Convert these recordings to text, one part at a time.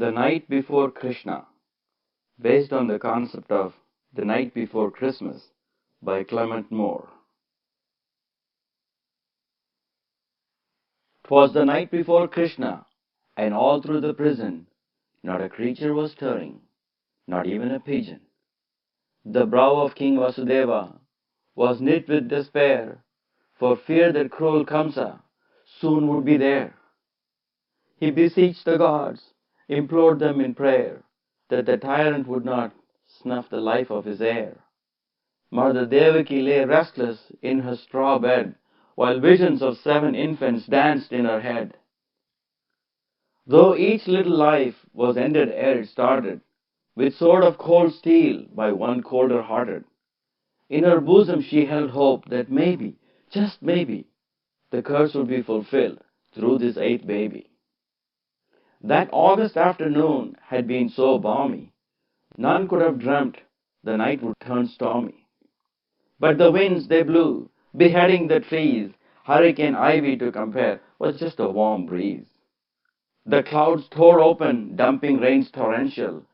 The Night Before Krishna, based on the concept of The Night Before Christmas by Clement Moore. 'Twas the night before Krishna, and all through the prison not a creature was stirring, not even a pigeon. The brow of King Vasudeva was knit with despair, for fear that cruel Kamsa soon would be there. He beseeched the gods, implored them in prayer, that the tyrant would not snuff the life of his heir. Mother Devaki lay restless in her straw bed, while visions of 7 infants danced in her head. Though each little life was ended ere it started, with sword of cold steel by one colder hearted, in her bosom she held hope that maybe, just maybe, the curse would be fulfilled through this 8th baby. That August afternoon had been so balmy, none could have dreamt the night would turn stormy. But the winds they blew, beheading the trees, hurricane ivy to compare was just a warm breeze. The clouds tore open, dumping rains torrential.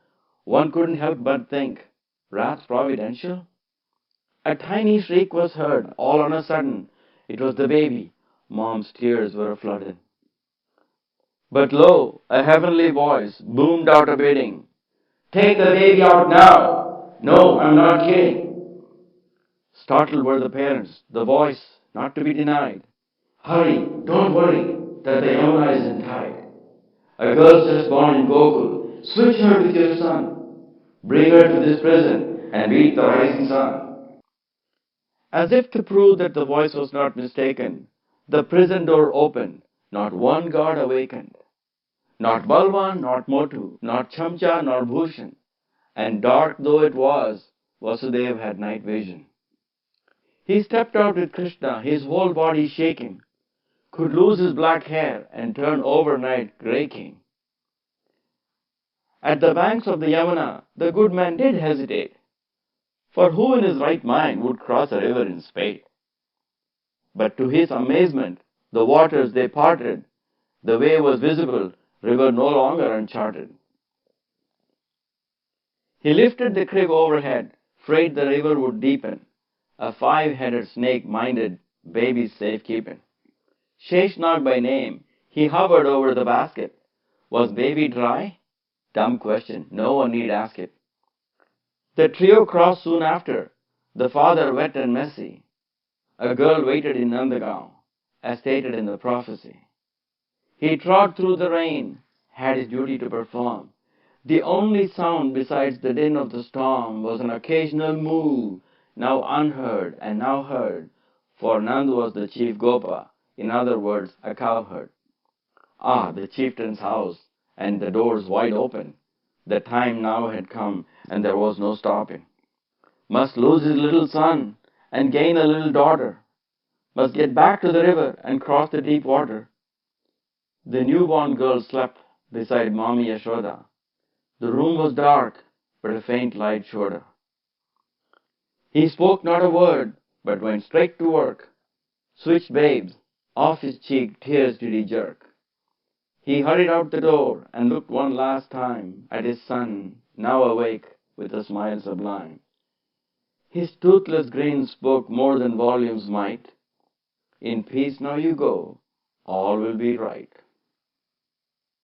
One couldn't help but think, wrath providential? A tiny shriek was heard, all on a sudden. It was the baby. Mom's tears were flooded. But lo, a heavenly voice boomed out a bidding. Take the baby out now! No, I'm not kidding. Startled were the parents, the voice not to be denied. Hurry, don't worry, that the Yamuna isn't tied. A girl just born in Gokul, switch her with your son. Bring her to this prison and beat the rising sun. As if to prove that the voice was not mistaken, the prison door opened, not one guard awakened. Not Balwan, not Motu, not Chamcha, nor Bhushan, and dark though it was, Vasudeva had night vision. He stepped out with Krishna, his whole body shaking, could lose his black hair and turn overnight grey king. At the banks of the Yamuna, the good man did hesitate, for who in his right mind would cross a river in spate? But to his amazement, the waters they parted, the way was visible, river no longer uncharted. He lifted the crib overhead, afraid the river would deepen. A 5-headed snake minded baby's safekeeping. Sheshnag by name, he hovered over the basket. Was baby dry? Dumb question, no one need ask it. The trio crossed soon after, the father wet and messy. A girl waited in Nandagaon, as stated in the prophecy. He trod through the rain, had his duty to perform. The only sound besides the din of the storm was an occasional moo, now unheard and now heard, for Nand was the chief Gopa, in other words, a cowherd. Ah, the chieftain's house, and the doors wide open. The time now had come, and there was no stopping. Must lose his little son, and gain a little daughter. Must get back to the river and cross the deep water. The newborn girl slept beside Mommy Yashoda. The room was dark, but a faint light showed her. He spoke not a word, but went straight to work. Switched babes, off his cheek tears did he jerk. He hurried out the door and looked one last time at his son, now awake with a smile sublime. His toothless grin spoke more than volumes might. In peace now you go, all will be right.